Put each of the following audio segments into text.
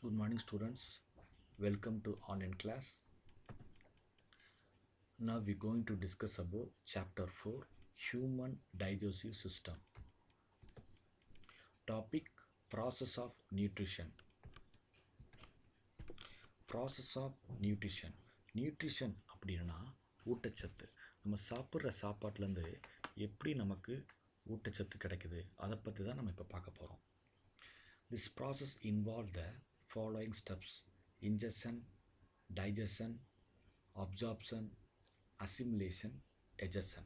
Good morning, students. Welcome to online class. Now we're going to discuss about chapter 4, human digestive system. Topic: process of nutrition. Process of nutrition. Nutrition அப்படின்னா ஊட்டச்சத்து. நம்ம சாப்பிட்ற சாப்பாட்டிலேருந்து எப்படி நமக்கு ஊட்டச்சத்து கிடைக்குது அதை பற்றி தான் நம்ம இப்போ பார்க்க போகிறோம். This process involves the following steps: ingestion, digestion, absorption, assimilation, digestion.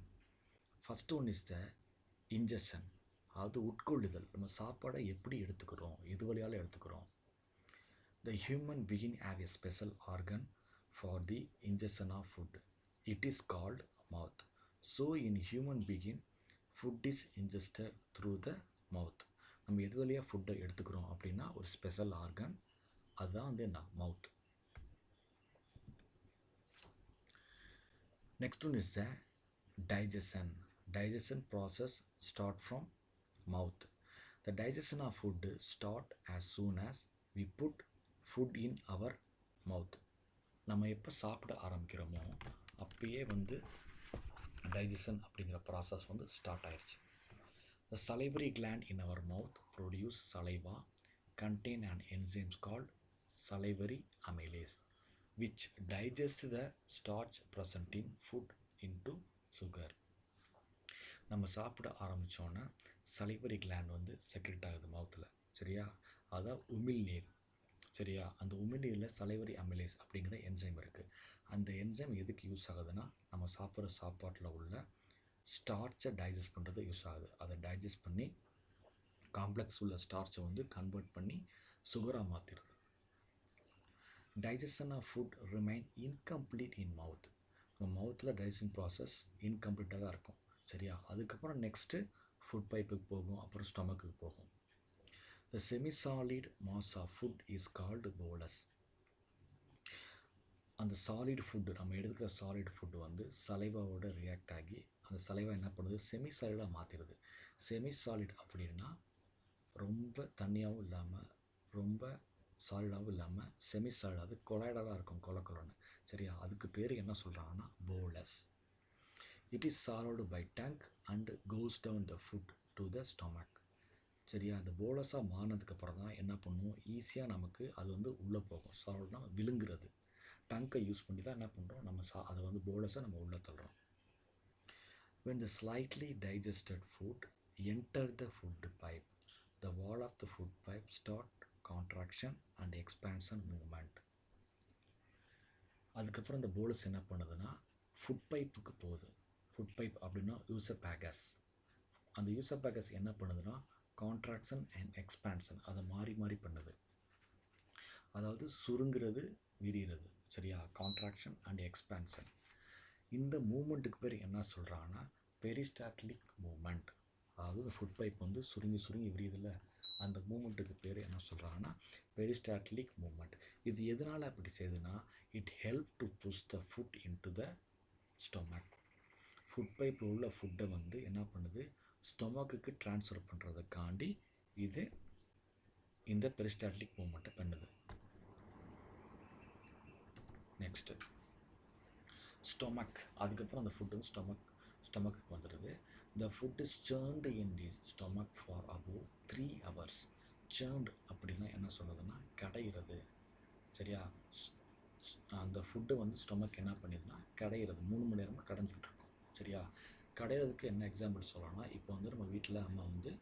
First one is the ingestion. அது உட்கொள்ளுதல். நம்ம சாப்பாடை எப்படி எடுத்துக்கிறோம், எது வழியால் எடுத்துக்கிறோம். The human being have a special organ for the ingestion of food. It is called mouth. So in human being, food is ingested through the mouth. நம்ம எது வழியாக ஃபுட்டை எடுத்துக்கிறோம் அப்படின்னா ஒரு ஸ்பெஷல் ஆர்கன், அதுதான் வந்து என்ன, மவுத். Next one is the digestion. Digestion process start from mouth. The digestion of food start as soon as we put food in our mouth. நம்ம எப்போ சாப்பிட ஆரம்பிக்கிறோமோ அப்பயே வந்து டைஜஷன் அப்படிங்கிற ப்ராசஸ் வந்து ஸ்டார்ட் ஆயிடுச்சு. The salivary gland in our mouth produce saliva, contain an enzyme called salivary amylase, which digests the starch present in food into sugar. நம்ம சாப்பிட ஆரம்பித்தோன்னா சலிவரி கிளாண்ட் வந்து செக்ரெட் ஆகுது மவுத்தில், சரியா? அதான் உமிழ்நீர், சரியா? அந்த உமிழ்நீரில் சலைவரி அமிலேஸ் அப்படிங்கிற என்சைம் இருக்குது. அந்த என்சைம் எதுக்கு யூஸ் ஆகுதுன்னா நம்ம சாப்பிட்ற சாப்பாட்டில் உள்ள ஸ்டார்ச்சை டைஜஸ்ட் பண்ணுறது யூஸ் ஆகுது. அதை டைஜஸ்ட் பண்ணி காம்ப்ளெக்ஸ் உள்ள ஸ்டார்ச்சை வந்து கன்வெர்ட் பண்ணி சுகராக மாற்றிடுது. Digestion of food remain incomplete in mouth. நம்ம மவுத்தில் டைஜஷன் ப்ராசஸ் இன்கம்ப்ளீட்டாக தான் இருக்கும், சரியா? அதுக்கப்புறம் நெக்ஸ்ட்டு ஃபுட் பைப்புக்கு போகும், அப்புறம் ஸ்டொமக்குக்கு போகும். The semi-solid mass of food is called bolus. அந்த சாலிட் ஃபுட்டு, நம்ம எடுத்துக்கிற சாலிட் ஃபுட்டு வந்து சலைவாவோட ரியாக்ட் ஆகி அந்த சலைவா என்ன பண்ணுது, செமி சாலிடாக மாற்றிடுது. செமி சாலிட் அப்படின்னா ரொம்ப தண்ணியாகவும் இல்லாமல் ரொம்ப சாலிடாகவும் இல்லாமல் செமி சாலிட், அது கொலாய்டாக இருக்கும், கொலன்னு, சரியா? அதுக்கு பேர் என்ன சொல்கிறாங்கன்னா bolus. It is solved by tongue and goes down the food to the stomach, சரியா? அந்த போலஸாக மாறினதுக்கப்புறம் தான் என்ன பண்ணுவோம், ஈஸியாக நமக்கு அது வந்து உள்ளே போகும். சால்வ்னா விழுங்குறது, டங்கை யூஸ் பண்ணி தான் என்ன பண்ணுறோம், நம்ம அதை வந்து போலஸை நம்ம உள்ளே தள்ளுறோம். When the slightly digested food enter the food pipe, the wall of the food pipe start contraction and expansion movement. அதுக்கப்புறம் இந்த போலஸ் என்ன பண்ணுதுன்னா ஃபுட் பைப்புக்கு போகுது. ஃபுட் பைப் அப்படின்னா யூசோபாகஸ். அந்த யூசோபாகஸ் என்ன பண்ணுதுன்னா கான்ட்ராக்ஷன் அண்ட் எக்ஸ்பான்ஷன், அதை மாறி மாறி பண்ணுது. அதாவது சுருங்கிறது, விரிகிறது, சரியா? Contraction and expansion. இந்த மூமெண்ட்டுக்கு பேர் என்ன சொல்கிறாங்கன்னா பெரிஸ்டால்டிக் மூமெண்ட். அதாவது இந்த ஃபுட் பைப் வந்து சுருங்கி சுருங்கி விரியுதில்ல, அந்த மூமெண்ட்டுக்கு பேர் என்ன சொல்கிறாங்கன்னா பெரிஸ்டால்டிக் மூமெண்ட். இது எதனால் அப்படி செய்யுதுன்னா it help to push the food into the stomach. Food பைப்பில் உள்ள ஃபுட்டை வந்து என்ன பண்ணுது, ஸ்டொமக்குக்கு ட்ரான்ஸ்ஃபர் பண்ணுறதுக்காண்டி இது இந்த பெரிஸ்டால்டிக் மூமெண்ட்டை பண்ணுது. Next stomach. அதுக்கப்புறம் அந்த ஃபுட்டு ஸ்டொமக்குக்கு வந்துடுது. The food is churned in the stomach for above 3 hours. Churned அப்படின்னா என்ன சொல்கிறதுன்னா கடையிறது, சரியா? அந்த ஃபுட்டு வந்து ஸ்டொமக் என்ன பண்ணிடுதுன்னா கடையிறது, 3 மணி நேரமாக கடைஞ்சிக்கிட்டு இருக்கும், சரியா? கடையிறதுக்கு என்ன எக்ஸாம்பிள் சொல்லலாம்னா இப்போ வந்து நம்ம வீட்டில் அம்மா வந்து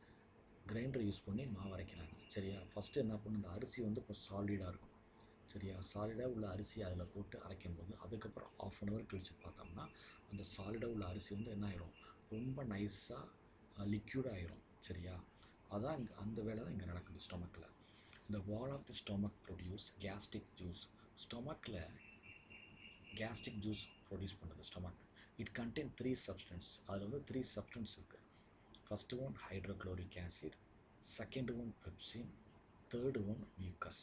கிரைண்டர் யூஸ் பண்ணி மாவு அரைக்கிறாங்க, சரியா? ஃபஸ்ட்டு என்ன பண்ணும், இந்த அரிசி வந்து இப்போ சாலிடாக இருக்கும், சரியா? சாலிடாக உள்ள அரிசி அதில் போட்டு அரைக்கும் போது அதுக்கப்புறம் 1/2 hour கழித்து பார்த்தோம்னா அந்த சாலிடாக உள்ள அரிசி வந்து என்ன ஆயிரும், ரொம்ப நைஸாக லிக்யூடாக ஆயிரும், சரியா? அதான் அந்த வேலை தான் இங்கே நடக்குது ஸ்டொமக்கில். இந்த wall of the stomach produce gastric juice. ஸ்டொமக்கில் கேஸ்ட்ரிக் ஜூஸ் ப்ரொடியூஸ் பண்ணுது ஸ்டொமக். It contain 3 substance. அதில் வந்து 3 substance இருக்குது. First one hydrochloric acid, second one pepsin, third one mucus.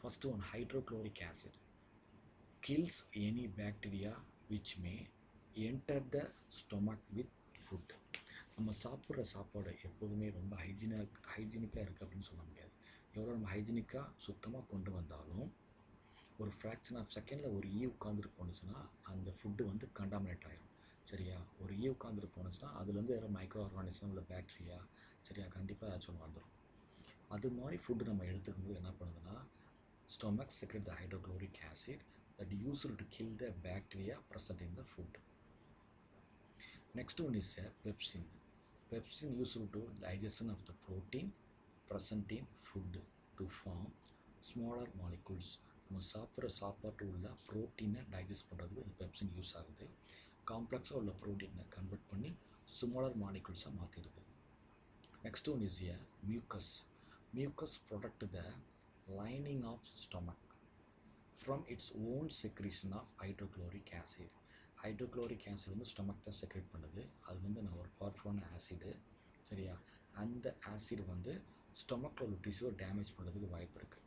First one, hydrochloric acid kills any bacteria which may enter the stomach with food. நம்ம சாப்பிட்ற சாப்பாடு எப்போதுமே ரொம்ப ஹைஜீனிக்காக இருக்குது அப்படின்னு சொல்ல முடியாது. எவ்வளோ நம்ம ஹைஜீனிக்காக சுத்தமாக கொண்டு வந்தாலும் ஒரு ஃப்ராக்ஷன் ஆஃப் செகண்டில் ஒரு ஈ உட்காந்துட்டு போணுச்சுன்னா அந்த ஃபுட்டு வந்து கண்டாமினேட் ஆகிடும். சரியா? ஒரு ஈ உட்காந்துட்டு போணுச்சுன்னா அதுலேருந்து ஏதாவது மைக்ரோ ஆர்கானிசம் இல்லை பேக்டீரியா, சரியா, கண்டிப்பாக ஏதாச்சும் ஒன்று வந்துடும். அது மாதிரி ஃபுட்டு நம்ம எடுத்துக்கும்போது என்ன பண்ணுதுன்னா, stomach secrete the hydrochloric acid that used to kill the bacteria present in the food. Next one is pepsin. Pepsin used to digestion of the protein present in food to form smaller molecules. நம்ம சாப்பிட்ற சாப்பாட்டு உள்ள ப்ரோட்டீனை digest பண்ணுறதுக்கு இந்த pepsin use ஆகுது. காம்ப்ளெக்ஸாக உள்ள ப்ரோட்டீனை கன்வெர்ட் பண்ணி ஸ்மாலர் மாலிகுல்ஸாக மாற்றிடுது. Next one is a mucus. Mucus protect the lining of stomach from its own secretion of hydrochloric acid. Hydrochloric acid வந்து ஸ்டொமக் தான் செக்ரேட் பண்ணுது. அது வந்து நான் ஒரு பவர்ஃபுல்லான ஆசிடு. சரியா? அந்த ஆசிட் வந்து ஸ்டொமக்கில் உள்ள டிஷ்யூவை டேமேஜ் பண்ணுறதுக்கு வாய்ப்பு இருக்குது.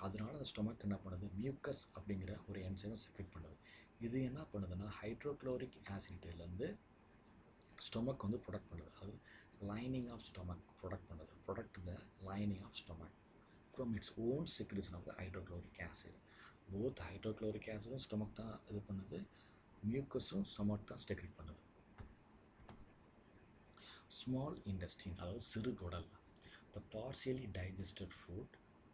அதனால அந்த ஸ்டொமக் என்ன பண்ணுது, மியூக்கஸ் அப்படிங்கிற ஒரு என்சைமை செக்ரேட் பண்ணுது. இது என்ன பண்ணுதுன்னா ஹைட்ரோக்ளோரிக் ஆசிட்லேருந்து ஸ்டொமக் வந்து ப்ரொடக்ட் பண்ணுது. அது லைனிங் ஆஃப் ஸ்டொமக் ப்ரொடக்ட் பண்ணுது. Protect the lining of stomach from its own secretion of the hydrochloric acid. Both hydrochloric acid and stomach தான் இது பண்ணுது, மியூக்கஸும் ஸ்டொமக் தான் செக்ரேட் பண்ணுது. Small intestine அதாவது சிறுகுடல். The partially digested food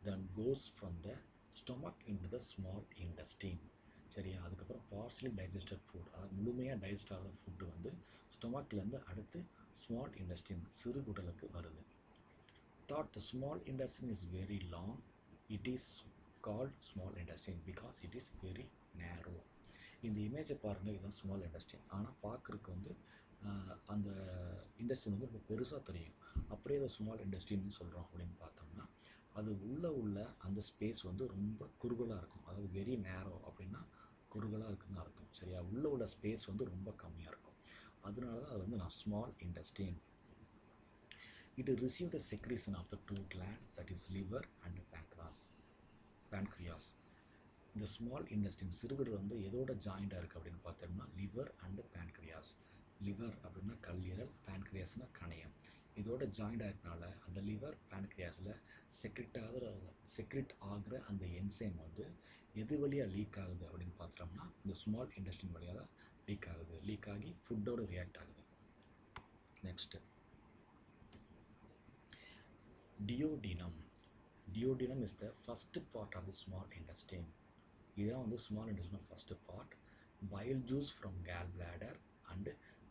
then goes from the stomach into the small intestine. சரியா? அதுக்கப்புறம் partially digested food அதாவது முழுமையாக டைஜஸ்ட் ஆகிற ஃபுட்டு வந்து ஸ்டொமக்லேருந்து அடுத்து ஸ்மால் இன்டெஸ்டின் சிறுகுடலுக்கு வருது. Thought the small intestine is very long, it is called small intestine because it is very narrow. இந்த இமேஜை பாருங்கள், இதுதான் ஸ்மால் இன்டெஸ்டின். ஆனால் பார்க்குறதுக்கு வந்து அந்த இன்டெஸ்டின் வந்து ரொம்ப பெருசாக தெரியும். அப்படியே அதை ஸ்மால் இன்டெஸ்டின்னு சொல்கிறோம் அப்படின்னு பார்த்தோம்னா அது உள்ள அந்த ஸ்பேஸ் வந்து ரொம்ப குறுகலாக இருக்கும். அதாவது வெரி நேரோ அப்படின்னா குறுகலாக இருக்குதுன்னு அர்த்தம். சரியா? உள்ள ஸ்பேஸ் வந்து ரொம்ப கம்மியாக இருக்கும். அதனால தான் அது வந்து நான் small intestine. It receives the secretion of the two glands, that is liver and pancreas. இந்த ஸ்மால் இன்டெஸ்டின் சிறுகுடல் வந்து எதோட ஜாயிண்டாக இருக்குது அப்படின்னு பார்த்தோம்னா லிவர் அண்ட் பேன்க்ரியாஸ். லிவர் அப்படின்னா கல்லீரல், பேன்க்ரியாஸ்னால் கணையம். இதோட ஜாயிண்டாக இருக்கனால அந்த லிவர் பேன்க்ரியாஸில் செக்ரெட் ஆகிற அந்த என்சைம் வந்து எது வழியாக லீக் ஆகுது அப்படின்னு பார்த்தோம்னா இந்த ஸ்மால் இன்டெஸ்டின் வழியாக லீக் ஆகி ஃபுட்டோடு ரியாக்ட் ஆகுது. Next duodenum. Duodenum is the first part of the small intestine. இதுதான் வந்து small intestine first part. Bile juice from gallbladder and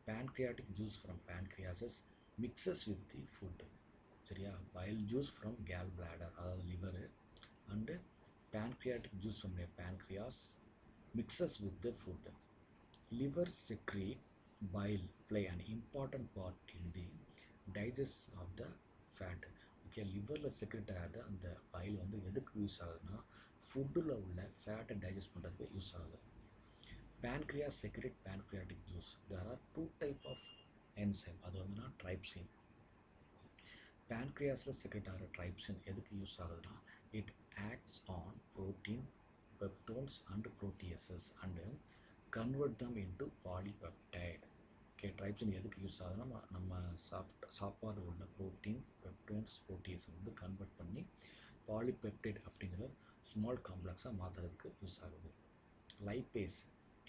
pancreatic juice from pancreas mixes with the food. சரியா? bile juice from gallbladder அதாவது liver and pancreatic juice from the pancreas mixes with the food. Liver secrete bile play an important part in the digestion of the fat. Okay, லிவரில் secrete ஆகாத அந்த bile வந்து எதுக்கு use ஆகுதுன்னா ஃபுட்டில் உள்ள ஃபேட்டை டைஜஸ்ட் பண்ணுறதுக்கு யூஸ் ஆகுது. Pancreas secrete pancreatic juice. There are 2 type of enzyme. அது வந்துன்னா ட்ரைப்சின். பேன்க்ரியாஸில் செக்ரெட் ஆகிற ட்ரைப்சின் எதுக்கு யூஸ் ஆகுதுன்னா it acts on protein, peptones and proteases and convert them into polypeptide. Okay, trypsin எதுக்கு யூஸ் ஆகுதுன்னா நம்ம சாப்பாடு உள்ள ப்ரோட்டீன், பெப்டோன்ஸ், proteases வந்து கன்வெர்ட் பண்ணி பாலிபெப்டைட் அப்படிங்கிற ஸ்மால் காம்ப்ளெக்ஸாக மாற்றுறதுக்கு யூஸ் ஆகுது. Lipase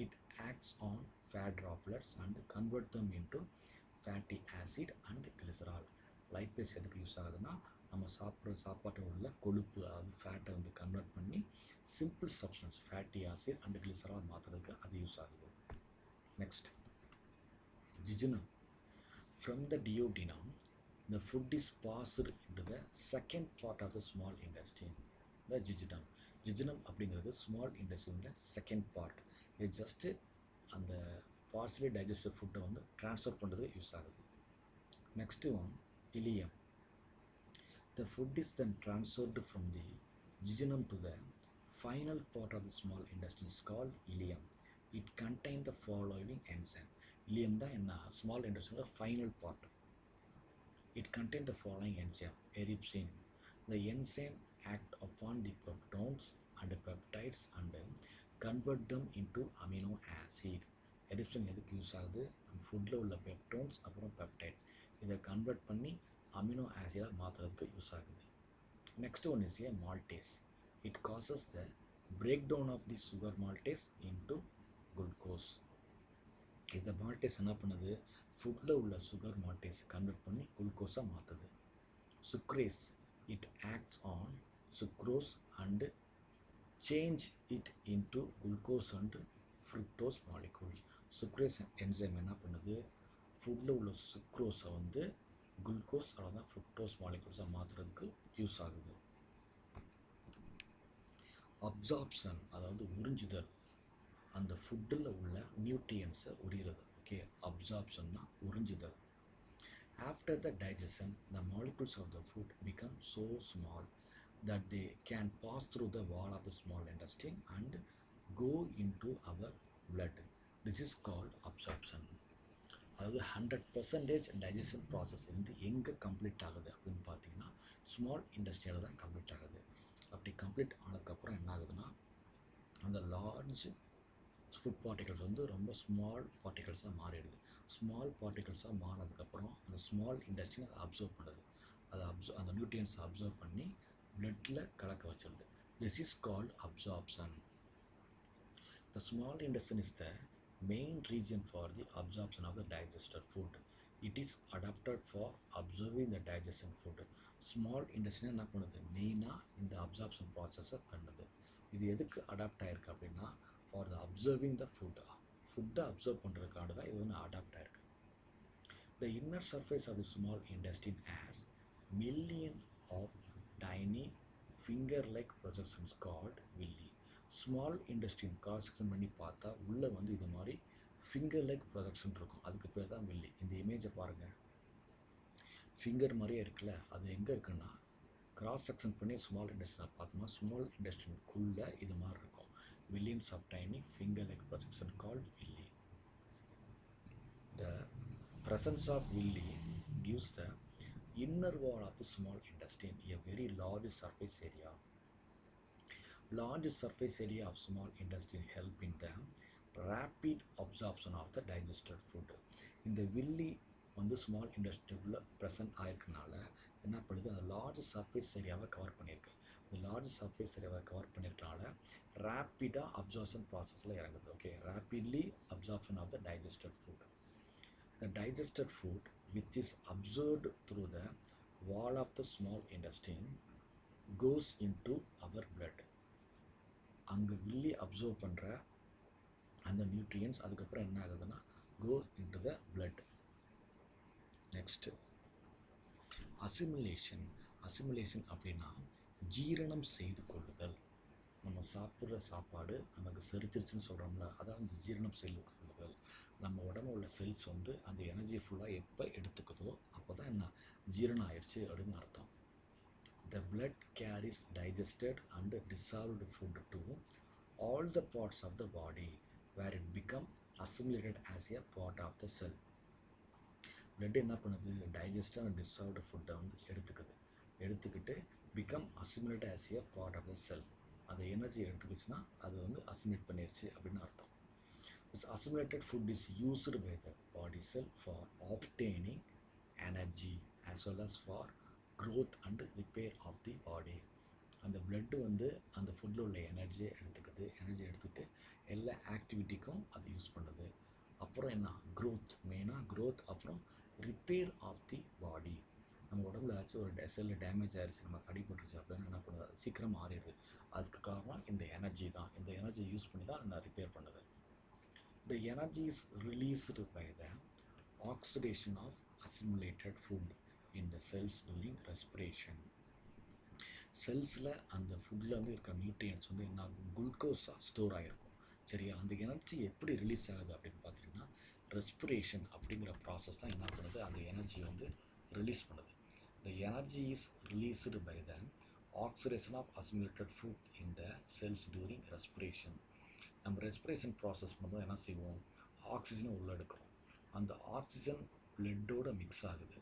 it acts on fat droplets and convert them into fatty acid and glycerol. Lipase எதுக்கு யூஸ் ஆகுதுன்னா நம்ம சாப்பிட்ற சாப்பாட்டை உள்ள கொழுப்பு அதாவது ஃபேட்டை வந்து கன்வெர்ட் பண்ணி simple substance fatty acid and glycerol மாற்றுறதுக்கு அது யூஸ் ஆகுது. Next jejunum. From the duodenum, the food is passed into the second part of the small intestine, the jejunum. Jejunum அப்படிங்கிறது small intestine second part. இது just அந்த partially digested ஃபுட்டை வந்து transfer பண்ணுறதுக்கு use ஆகுது. Next one ileum. The food is then transferred from the jejunum to the final part of the small intestine is called ileum. It contains the following enzyme. Ileum தான் என்ன small intestine final part. It contains the following enzyme. Trypsin. The enzyme act upon the peptones and peptides and convert them into amino acid. Trypsin எதுக்கு use ஆகுது? ஃபுட்டில் உள்ள peptones அப்புறம் peptides இதை convert பண்ணி amino ஆசிடாக மாற்றுறதுக்கு யூஸ் ஆகுது. Next one is a maltase. It causes the breakdown of the sugar maltase into glucose. இந்த மால்டேஸ் என்ன பண்ணுது, ஃபுட்டில் உள்ள சுகர் மால்டேஸ் கன்வெர்ட் பண்ணி குளுக்கோஸாக மாற்றுது. Sucrase, it acts on sucrose and change it into glucose and fructose molecules. Sucrase enzyme என்ன பண்ணுது, ஃபுட்டில் உள்ள சுக்ரோஸை வந்து குளுக்கோஸ் அதாவது ஃப்ருக்டோஸ் மாலிகூல்ஸாக மாற்றுறதுக்கு யூஸ் ஆகுது. அப்சார்ப்ஷன் அதாவது உறிஞ்சுதல், அந்த ஃபுட்டில் உள்ள நியூட்ரியன்ஸை உரிகிறது. ஓகே, அப்சார்ப்ஷன்னா உறிஞ்சுதல். After the digestion the molecules of the food become so small that they can pass through the wall of the small intestine and go into our blood. This is called absorption. அதாவது 100% digestion process வந்து எங்கே complete ஆகுது அப்படின்னு பார்த்தீங்கன்னா small இண்டஸ்ட்ரியில் தான் complete ஆகுது. அப்படி கம்ப்ளீட் ஆனதுக்கப்புறம் என்ன ஆகுதுன்னா அந்த லார்ஜ் ஃபுட் பார்ட்டிகல்ஸ் வந்து ரொம்ப ஸ்மால் பார்ட்டிகல்ஸாக மாறிடுது. ஸ்மால் பார்ட்டிகல்ஸாக மாறினதுக்கப்புறம் அந்த ஸ்மால் இண்டஸ்ட்ரி அதை அப்சர்வ் பண்ணுது. அதை அந்த நியூட்ரியன்ஸை அப்சர்வ் பண்ணி பிளட்டில் கலக்க வச்சிருது. This is called absorption. The small intestine is the main region for the absorption of the digested food. It is adapted for absorbing the digestion food. Small intestine என்ன பண்ணுது, மெயினாக இந்த அப்சார்ப்ஷன் ப்ராசஸை பண்ணுது. இது எதுக்கு அடாப்ட் ஆகிருக்கு அப்படின்னா ஃபார் த அப்சர்விங் த ஃபுட்டை அப்சர்வ் பண்ணுறதுக்காக தான் இது ஒன்று அடாப்ட் ஆகிருக்கு. The inner surface of the small intestine has million of tiny finger-like projections called villi. Small இண்டஸ்ட்ரின் cross section பண்ணி பார்த்தா உள்ளே வந்து இது மாதிரி ஃபிங்கர் லைக் ப்ரொஜெக்ஷன் இருக்கும். அதுக்கு பேர் தான் வில்லி. இந்த இமேஜை பாருங்கள், ஃபிங்கர் மாதிரியே இருக்குல்ல, அது எங்கே இருக்குன்னா கிராஸ் செக்ஷன் பண்ணி ஸ்மால் இண்டஸ்ட்ரியில் பார்த்தோம்னா ஸ்மால் இண்டஸ்ட்ரிக்குள்ளே இது மாதிரி இருக்கும். Millions of tiny finger like projection called villi. The presence of villi gives the inner wall of the small intestine a very large surface area. Large surface area of small intestine help in the rapid absorption of the digested food. இந்த வில்லி வந்து small இண்டஸ்ட்ரிக்குள்ளே present ஆகிருக்கனால என்ன பண்ணுது, அந்த large surface ஏரியாவை cover பண்ணியிருக்கு. இந்த large surface ஏரியாவை cover பண்ணியிருக்கனால ரேப்பிடாக அப்சார்ப்ஷன் ப்ராசஸில் இறங்குது. Okay, rapidly absorption of the digested food. The digested food which is absorbed through the wall of the small intestine goes into our blood. அங்கே வில்லி observe பண்ணுற அந்த நியூட்ரியன்ஸ் அதுக்கப்புறம் என்ன ஆகுதுன்னா goes into the blood. Next assimilation. Assimilation அப்படின்னா ஜீரணம் செய்து கொள்ளுதல். நம்ம சாப்பிட்ற சாப்பாடு நமக்கு செரிச்சிருச்சுன்னு சொல்கிறோம்ல, அதான் அந்த ஜீரணம் செய்து கொள்ளுதல். நம்ம உடம்புல உள்ள செல்ஸ் வந்து அந்த எனர்ஜி ஃபுல்லாக எப்போ எடுத்துக்குதோ அப்போ தான் என்ன ஜீரணம் ஆயிடுச்சு அப்படின்னு அர்த்தம். The blood carries digested and dissolved food to all the parts of the body where it become assimilated as a part of the cell. Blood என்ன பண்ணுது, digested and dissolved ஃபுட்டை வந்து எடுத்துக்கிட்டு become assimilated as a part of the cell. அந்த energy எடுத்துக்கிச்சுன்னா அது வந்து assimilate பண்ணிடுச்சு அப்படின்னு அர்த்தம். This assimilated food is used by the body cell for obtaining energy as well as for growth and repair of the body. அந்த blood வந்து அந்த ஃபுட்டில் உள்ள எனர்ஜியை எடுத்துக்குது. எனர்ஜி எடுத்துக்கிட்டு எல்லா ஆக்டிவிட்டிக்கும் அது யூஸ் பண்ணுது. அப்புறம் என்ன, க்ரோத், மெயினாக க்ரோத், அப்புறம் ரிப்பேர் ஆஃப் தி பாடி. நம்ம உடம்புல ஏதாச்சும் ஒரு செல்லு டேமேஜ் ஆகிடுச்சு, நமக்கு அடிபட்டுருச்சு அப்படின்னா என்ன பண்ணுது, அது சீக்கிரம் மாறிடுது. அதுக்கு காரணம் இந்த எனர்ஜி தான். இந்த எனர்ஜியை யூஸ் பண்ணி தான் அதை ரிப்பேர் பண்ணுது. The energy is released by the oxidation of assimilated food in the cells during respiration. செல்ஸில் அந்த ஃபுட்டில் வந்து இருக்கிற நியூட்ரியன்ஸ் வந்து என்ன ஆகும், குளுக்கோஸாக ஸ்டோர் ஆகிருக்கும். சரியா, அந்த எனர்ஜி எப்படி ரிலீஸ் ஆகுது அப்படின்னு பார்த்தீங்கன்னா ரெஸ்பிரேஷன் அப்படிங்கிற ப்ராசஸ் தான் என்ன பண்ணுது, அந்த எனர்ஜி வந்து ரிலீஸ் பண்ணுது. The energy is released by the oxidation of assimilated food in the cells during respiration. நம்ம ரெஸ்பிரேஷன் ப்ராசஸ் பண்ணும்போது என்ன செய்வோம், ஆக்சிஜனை உள்ளே எடுக்கிறோம். அந்த ஆக்சிஜன் பிளட்டோட மிக்ஸ் ஆகுது.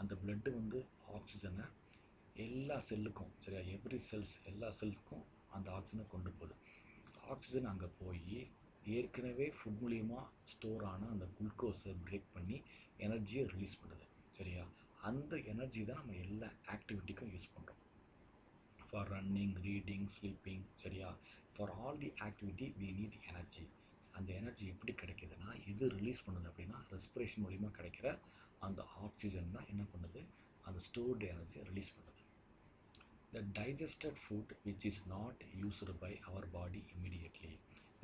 அந்த பிளட்டு வந்து ஆக்சிஜனை எல்லா செல்லுக்கும், சரியா, எவ்ரி செல்ஸ், எல்லா செல்ஸுக்கும் அந்த ஆக்சிஜனை கொண்டு போகுது. ஆக்சிஜன் அங்கே போய் ஏற்கனவே ஃபுட் மூலியமாக ஸ்டோர் ஆன அந்த குளுக்கோஸை பிரேக் பண்ணி எனர்ஜியை ரிலீஸ் பண்ணுது. சரியா, அந்த எனர்ஜி தான் நம்ம எல்லா ஆக்டிவிட்டிக்கும் யூஸ் பண்ணுறோம். ரன்னிங், ரீடிங், ஸ்லீப்பிங், சரியா? For all the activity we need energy. அந்த எனர்ஜி எப்படி கிடைக்குதுன்னா, இது ரிலீஸ் பண்ணுது அப்படின்னா ரெஸ்பிரேஷன் மூலிமா கிடைக்கிற அந்த ஆக்சிஜன் தான் என்ன பண்ணுது, அந்த ஸ்டோர்டு எனர்ஜியை ரிலீஸ் பண்ணுது. The digested food which is not used by our body immediately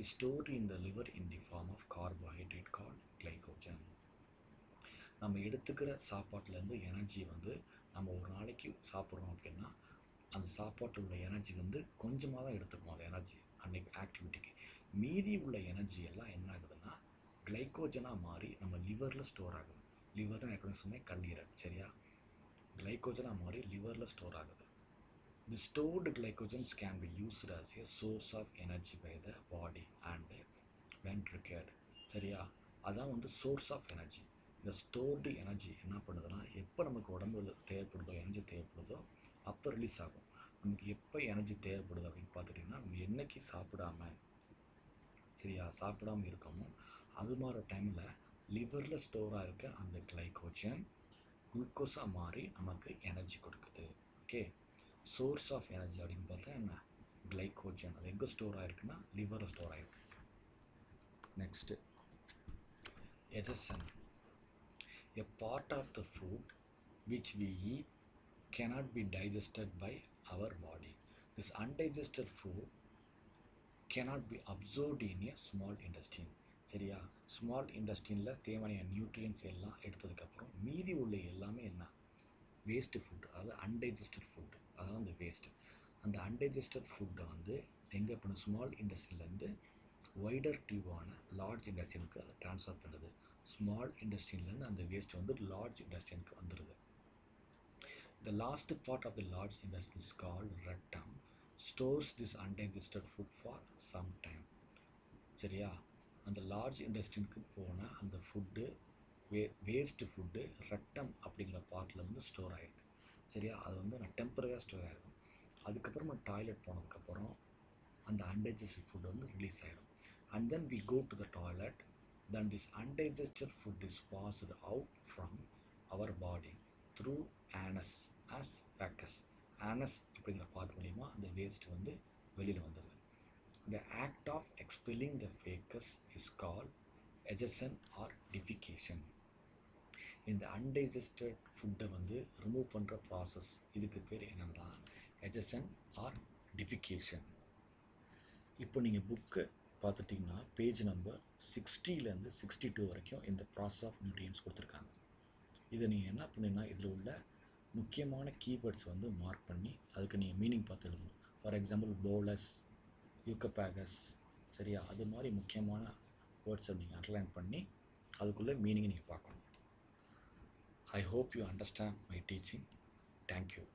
is stored in the liver in the form of carbohydrate called glycogen. நம்ம எடுத்துக்கிற சாப்பாட்டிலேருந்து எனர்ஜி வந்து நம்ம ஒரு நாளைக்கு சாப்பிட்றோம் அப்படின்னா அந்த சாப்பாட்டில் உள்ள எனர்ஜி வந்து கொஞ்சமாக தான் எடுத்துக்கணும். அந்த எனர்ஜி அன்னைக்கு ஆக்டிவிட்டிக்கு மீதி உள்ள எனர்ஜி எல்லாம் என்ன ஆகுதுன்னா கிளைக்கோஜனாக மாறி நம்ம லிவரில் ஸ்டோர் ஆகுது. லிவர்னு ஏற்கனவே சொன்னேன், கல்லீரல், சரியா? கிளைக்கோஜனாக மாறி லிவரில் ஸ்டோர் ஆகுது. The stored glycogens can be used as a source of energy by the body and when required. சரியா? அதான் வந்து சோர்ஸ் ஆஃப் எனர்ஜி. இந்த ஸ்டோர்டு எனர்ஜி என்ன பண்ணுதுன்னா எப்போ நமக்கு உடம்புல தேவைப்படுதோ, எனர்ஜி தேவைப்படுதோ அப்போ ரிலீஸ் ஆகும். நமக்கு எப்போ எனர்ஜி தேவைப்படுது அப்படின்னு பார்த்துட்டிங்கன்னா நம்ம என்னைக்கு சாப்பிடாம, சரியா, சாப்பிடாமல் இருக்கோமோ அது மாதிரி டைமில் லிவரில் ஸ்டோராக இருக்க அந்த கிளைக்கோஜன் குளுக்கோஸாக மாறி நமக்கு எனர்ஜி கொடுக்குது. ஓகே, சோர்ஸ் ஆஃப் எனர்ஜி அப்படின்னு பார்த்தா என்ன, கிளைக்கோஜன். அது எங்கே ஸ்டோர் ஆகிருக்குன்னா லிவரில் ஸ்டோர் ஆகிருக்கு. Next digestion. A part of the food which we eat cannot be digested by our body. This undigested food cannot be absorbed in a small intestine. சரியா? Small இன்டெஸ்டினில் தேவையான nutrients எல்லாம் எடுத்ததுக்கப்புறம் மீதி உள்ள எல்லாமே என்ன, வேஸ்ட்டு ஃபுட், அதாவது அன்டைஜஸ்டட் ஃபுட், அதாவது அந்த வேஸ்ட்டு. அந்த அன்டைஜஸ்டட் ஃபுட்டை வந்து எங்கே பண்ணும், ஸ்மால் இன்டெஸ்டின்லேருந்து வைடர் டியூபான லார்ஜ் இன்டெஸ்டினுக்கு அதை ட்ரான்ஸ்ஃபர் பண்ணுறது. ஸ்மால் இன்டெஸ்டின்லேருந்து அந்த வேஸ்ட் வந்து லார்ஜ் இன்டெஸ்டினுக்கு வந்துடுது. The last part of the large intestine is called rectum stores this undigested food for some time. சரியா? அந்த லார்ஜ் இன்டெஸ்டினுக்கு போன அந்த ஃபுட்டு வேஸ்ட்டு ஃபுட்டு ரெக்டம் அப்படிங்கிற பார்ட்டில் வந்து ஸ்டோர் ஆகிருக்கு. சரியா? அது வந்து நான் டெம்பரரியாக ஸ்டோர் ஆகிருக்கும். அதுக்கப்புறமா டாய்லெட் போனதுக்கப்புறம் அந்த அன்டைஜஸ்டட் ஃபுட் வந்து ரிலீஸ் ஆகிடும். And then we go to the toilet, then this undigested food is passed out from our body through anus as fecus. Anus அப்படிங்கிற பார்ட் மூலிமா அந்த வேஸ்ட் வந்து வெளியில் வந்துடுது. The act of expelling the fecus is called digestion or defecation. இந்த undigested ஃபுட்டை வந்து remove பண்ணுற ப்ராசஸ், இதுக்கு பேர் என்னென்னா digestion or defecation. இப்போ நீங்கள் புக்கு பார்த்துட்டிங்கன்னா பேஜ் நம்பர் 60லேருந்து 62 வரைக்கும் இந்த ப்ராசஸ் ஆஃப் நியூட்ரியன்ஸ் கொடுத்துருக்காங்க. இதை நீங்கள் என்ன பண்ணிங்கன்னா இதில் உள்ள முக்கியமான கீவேர்ட்ஸ் வந்து மார்க் பண்ணி அதுக்கு நீங்கள் மீனிங் பார்த்து எழுதணும். ஃபார் எக்ஸாம்பிள் போலஸ், யூக்கபேகஸ், சரியா? அது மாதிரி முக்கியமான வேர்ட்ஸை நீங்கள் அண்டர்லைன் பண்ணி அதுக்குள்ளே மீனிங்கை நீங்கள் பார்க்கணும். I hope you understand my teaching. Thank you.